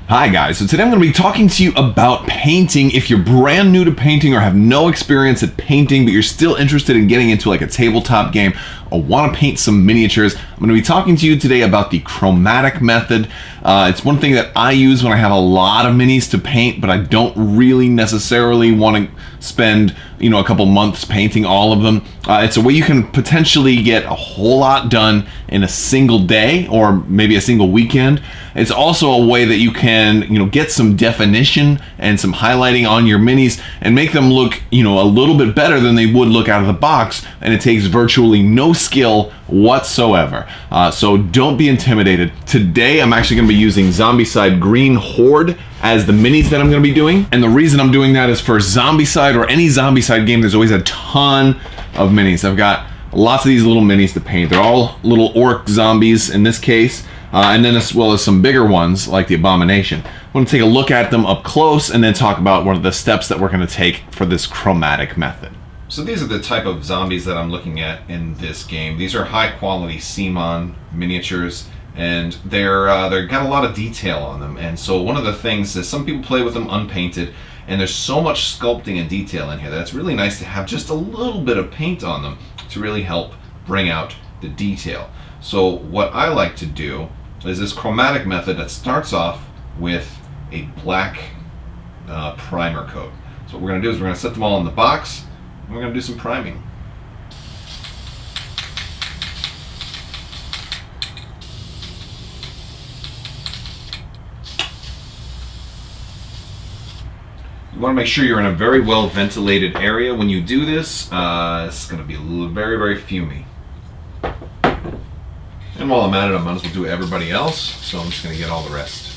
Hi guys, so today I'm going to be talking to you about painting. If you're brand new to painting or have no experience at painting, but you're still interested in getting into like a tabletop game or want to paint some miniatures, I'm going to be talking to you today about the Chromatic Method. It's one thing that I use when I have a lot of minis to paint, but I don't really necessarily want to spend a couple months painting all of them. It's a way you can potentially get a whole lot done in a single day or maybe a single weekend. It's also a way that you can get some definition and some highlighting on your minis and make them look a little bit better than they would look out of the box, and it takes virtually no skill whatsoever. So don't be intimidated. Today I'm actually going to be using Zombicide Green Horde as the minis that I'm going to be doing, and the reason I'm doing that is for Zombicide or any Zombicide game, there's always a ton of minis. I've got lots of these little minis to paint. They're all little orc zombies in this case, and then as well as some bigger ones like the Abomination. I'm going to take a look at them up close and then talk about one of the steps that we're going to take for this Chromatic Method. So these are the type of zombies that I'm looking at in this game. These are high quality CMON miniatures, and they're got a lot of detail on them. And so one of the things is some people play with them unpainted, and there's so much sculpting and detail in here that it's really nice to have just a little bit of paint on them to really help bring out the detail. So what I like to do is this Chromatic Method that starts off with a black primer coat. So what we're going to do is we're going to set them all in the box, and we're going to do some priming. You want to make sure you're in a very well ventilated area when you do this. It's going to be very, very fumy. And while I'm at it, I might as well do everybody else, so I'm just going to get all the rest.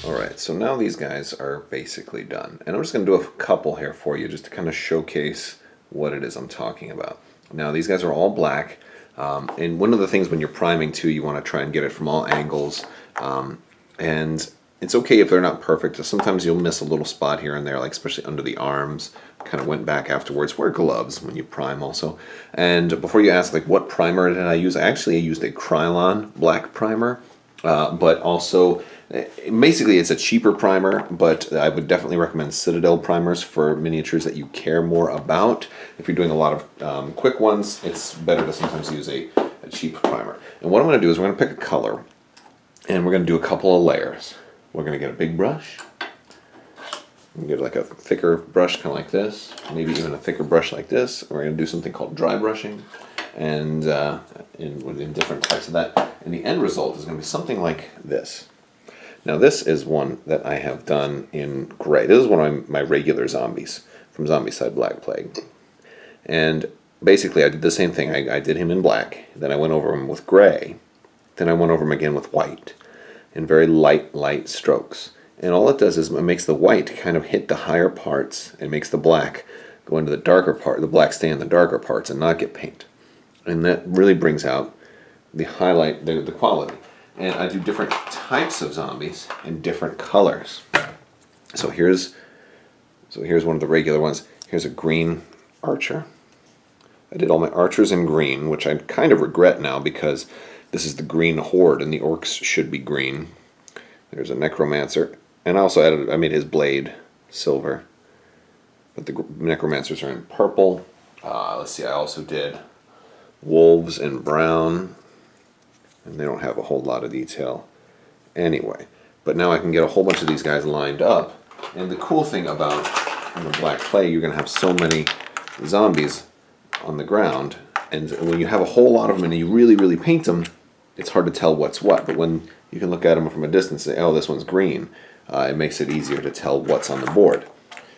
Alright, so now these guys are basically done. And I'm just going to do a couple here for you just to kind of showcase what it is I'm talking about. Now these guys are all black, and one of the things when you're priming too, you want to try and get it from all angles. And it's okay if they're not perfect. Sometimes you'll miss a little spot here and there, like especially under the arms. Kind of went back afterwards. Wear gloves when you prime also. And before you ask, like, what primer did I use? I actually used a Krylon black primer, but also basically it's a cheaper primer, but I would definitely recommend Citadel primers for miniatures that you care more about. If you're doing a lot of quick ones, it's better to sometimes use a cheap primer. And what I'm going to do is we're going to pick a color, and we're going to do a couple of layers. We're going to get a big brush. Get like a thicker brush, kind of like this, maybe even a thicker brush like this. We're going to do something called dry brushing, and in different types of that. And the end result is going to be something like this. Now this is one that I have done in gray. This is one of my regular zombies from Zombicide Black Plague. And basically I did the same thing. I did him in black, then I went over him with gray, then I went over him again with white, in very light strokes. And all it does is it makes the white kind of hit the higher parts and makes the black go into the darker part, the black stay in the darker parts and not get paint. And that really brings out the highlight, the quality. And I do different types of zombies in different colors. So here's one of the regular ones. Here's a green archer. I did all my archers in green, which I kind of regret now because this is the green horde and the orcs should be green. There's a necromancer. And also I made his blade silver, but the necromancers are in purple. Let's see, I also did wolves in brown, and they don't have a whole lot of detail anyway. But now I can get a whole bunch of these guys lined up. And the cool thing about the Black Plague, you're going to have so many zombies on the ground, and when you have a whole lot of them and you really paint them, it's hard to tell what's what. But when you can look at them from a distance and say, oh, this one's green, it makes it easier to tell what's on the board.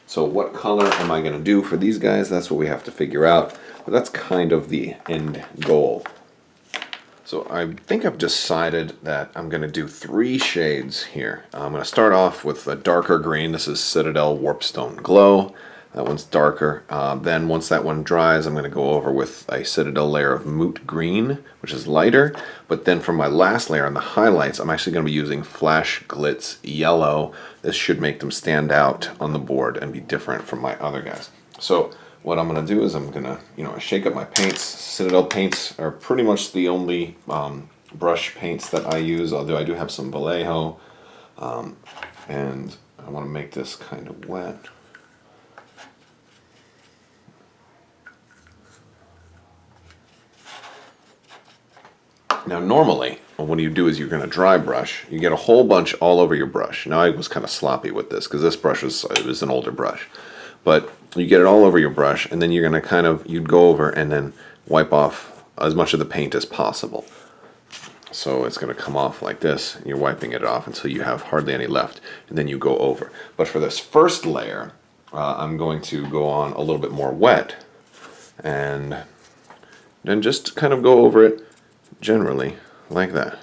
So what color am I going to do for these guys? That's what we have to figure out. But that's kind of the end goal. So I think I've decided that I'm going to do 3 shades here. I'm going to start off with a darker green. This is Citadel Warpstone Glow. That one's darker. Then once that one dries, I'm going to go over with a Citadel layer of Moot Green, which is lighter. But then for my last layer on the highlights, I'm actually going to be using Flash Glitz Yellow. This should make them stand out on the board and be different from my other guys. So what I'm going to do is I'm going to, shake up my paints. Citadel paints are pretty much the only brush paints that I use, although I do have some Vallejo. And I want to make this kind of wet. Now normally, what you do is you're going to dry brush. You get a whole bunch all over your brush. Now I was kind of sloppy with this because this brush was an older brush. But you get it all over your brush, and then you're going to you'd go over and then wipe off as much of the paint as possible. So it's going to come off like this, and you're wiping it off until you have hardly any left, and then you go over. But for this first layer, I'm going to go on a little bit more wet, and then just kind of go over it generally like that.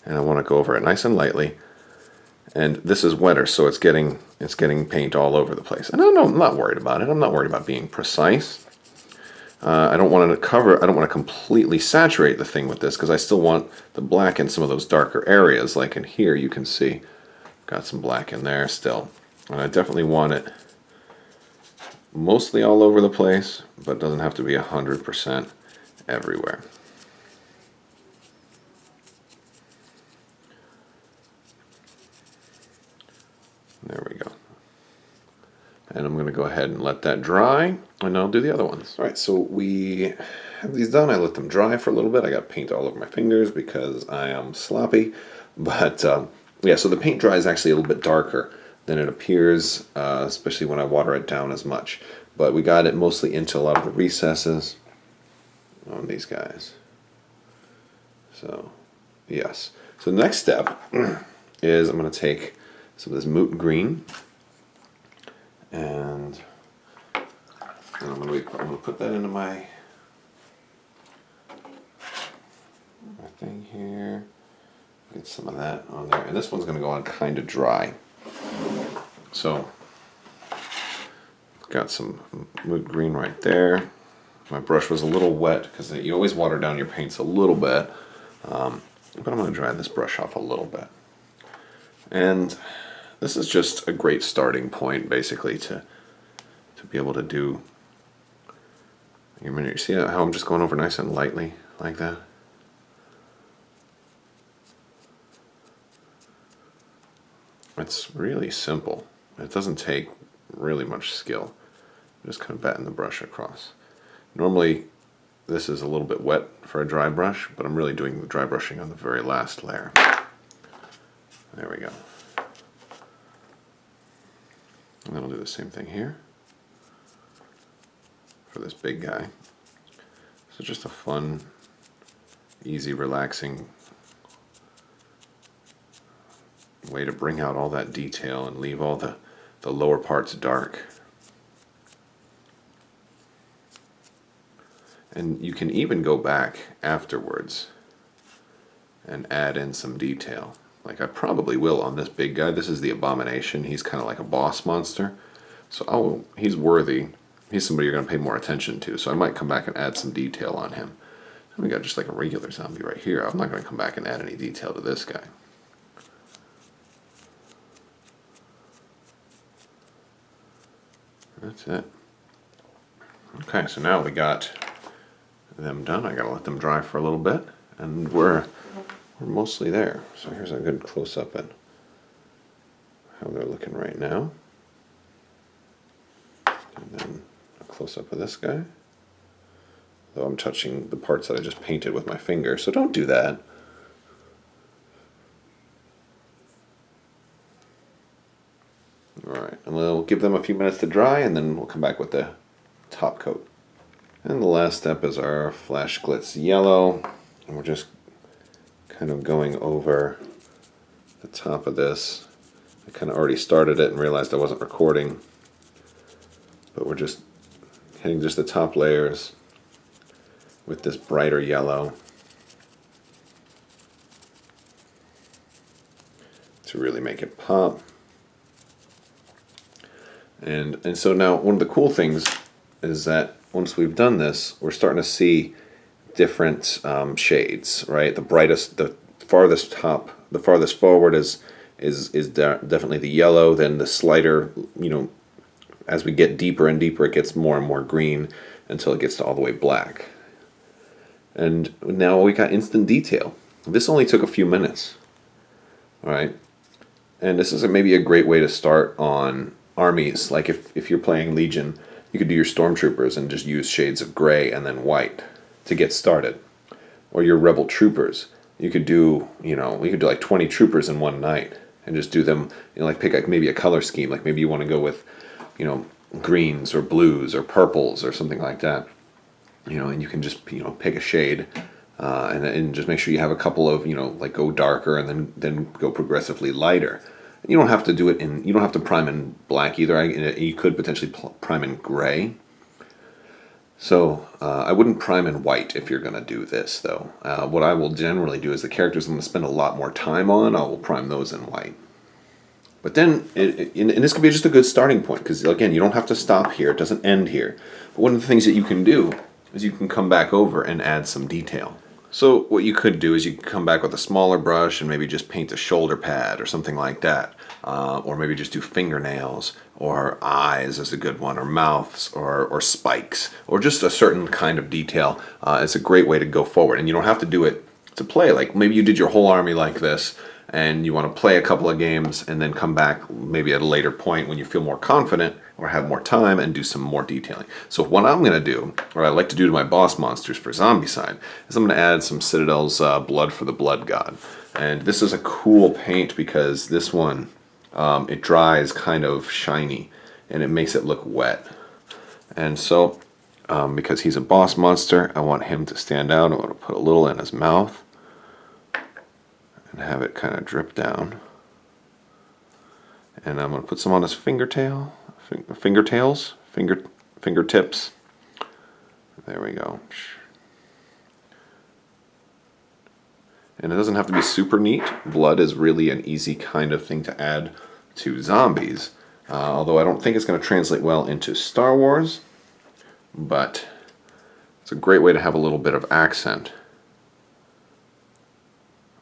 And I want to go over it nice and lightly. And this is wetter, so it's getting paint all over the place. And I'm not worried about it. I'm not worried about being precise. I don't want to completely saturate the thing with this because I still want the black in some of those darker areas. Like in here, you can see got some black in there still. And I definitely want it mostly all over the place, but it doesn't have to be 100% everywhere. There we go. And I'm going to go ahead and let that dry, and I'll do the other ones. All right, so we have these done. I let them dry for a little bit. I got paint all over my fingers because I am sloppy. But yeah, so the paint dries actually a little bit darker than it appears, especially when I water it down as much. But we got it mostly into a lot of the recesses on these guys. So, yes. So the next step is I'm going to take some of this moot green, and I'm going to put that into my thing here. Get some of that on there, and this one's going to go on kind of dry. So, got some moot green right there. My brush was a little wet because you always water down your paints a little bit, but I'm going to dry this brush off a little bit. And this is just a great starting point, basically, to be able to do. You see how I'm just going over nice and lightly like that? It's really simple. It doesn't take really much skill. Just kind of batting the brush across. Normally, this is a little bit wet for a dry brush, but I'm really doing the dry brushing on the very last layer. There we go. And then I'll do the same thing here for this big guy. So just a fun, easy, relaxing way to bring out all that detail and leave all the lower parts dark. And you can even go back afterwards and add in some detail. Like I probably will on this big guy. This is the Abomination. He's kind of like a boss monster. So he's worthy. He's somebody you're going to pay more attention to. So I might come back and add some detail on him. And we got just like a regular zombie right here. I'm not going to come back and add any detail to this guy. That's it. Okay, so now we got them done. I got to let them dry for a little bit. And we're mostly there. So here's a good close-up at how they're looking right now. And then a close-up of this guy. Though I'm touching the parts that I just painted with my finger, so don't do that. Alright, and we'll give them a few minutes to dry, and then we'll come back with the top coat. And the last step is our Flash Glitz Yellow. And we're just kind of going over the top of this. I kind of already started it and realized I wasn't recording. But we're just hitting just the top layers with this brighter yellow to really make it pop. And so now one of the cool things is that once we've done this, we're starting to see different shades, right? The brightest, the farthest top, the farthest forward is definitely the yellow. Then the slighter, as we get deeper and deeper, it gets more and more green until it gets to all the way black. And now we got instant detail. This only took a few minutes, all right? And this is maybe a great way to start on armies. Like if you're playing Legion, you could do your Stormtroopers and just use shades of gray and then white to get started. Or your Rebel Troopers. You could do, we could do like 20 troopers in one night and just do them, like pick like maybe a color scheme. Like maybe you want to go with, greens or blues or purples or something like that. And you can just, pick a shade. And just make sure you have a couple of, like go darker and then go progressively lighter. You don't have to do it you don't have to prime in black either. You could potentially prime in gray. So I wouldn't prime in white if you're going to do this, though. What I will generally do is the characters I'm going to spend a lot more time on, I will prime those in white. But then, and this could be just a good starting point, because again, you don't have to stop here. It doesn't end here. But one of the things that you can do is you can come back over and add some detail. So what you could do is you could come back with a smaller brush and maybe just paint a shoulder pad or something like that. Or maybe just do fingernails, or eyes is a good one, or mouths, or spikes, or just a certain kind of detail. It's a great way to go forward. And you don't have to do it to play. Like maybe you did your whole army like this, and you want to play a couple of games and then come back maybe at a later point when you feel more confident or have more time and do some more detailing. So what I'm going to do, or I like to do to my boss monsters for zombie side, is I'm going to add some Citadel's Blood for the Blood God. And this is a cool paint because this one, it dries kind of shiny and it makes it look wet. And so, because he's a boss monster, I want him to stand out. I want to put a little in his mouth and have it kind of drip down. And I'm going to put some on his fingertips. There we go. And it doesn't have to be super neat. Blood is really an easy kind of thing to add to zombies. Although I don't think it's going to translate well into Star Wars. But it's a great way to have a little bit of accent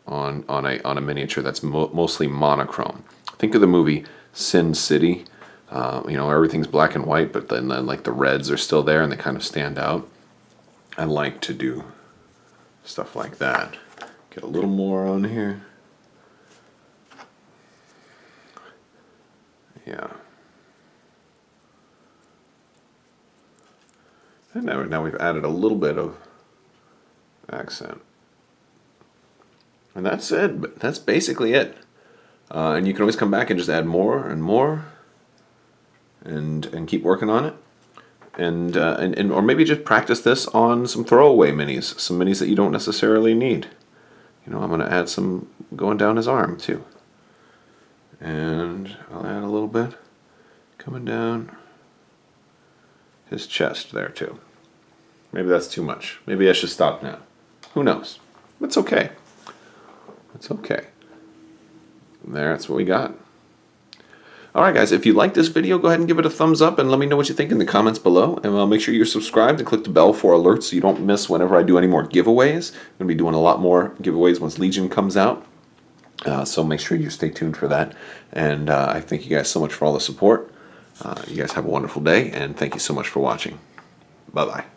on a miniature that's mostly monochrome. Think of the movie Sin City. Everything's black and white, but then like the reds are still there and they kind of stand out. I like to do stuff like that. Get a little more on here. Yeah. And now we've added a little bit of accent. And that's it. But that's basically it. And you can always come back and just add more and more, and keep working on it. And or maybe just practice this on some throwaway minis, some minis that you don't necessarily need. I'm going to add some going down his arm too. And I'll add a little bit coming down his chest there too. Maybe that's too much. Maybe I should stop now. Who knows? It's okay. It's okay. That's what we got. Alright guys, if you like this video, go ahead and give it a thumbs up and let me know what you think in the comments below. And make sure you're subscribed and click the bell for alerts so you don't miss whenever I do any more giveaways. I'm going to be doing a lot more giveaways once Legion comes out. So make sure you stay tuned for that. And I thank you guys so much for all the support. You guys have a wonderful day, and thank you so much for watching. Bye-bye.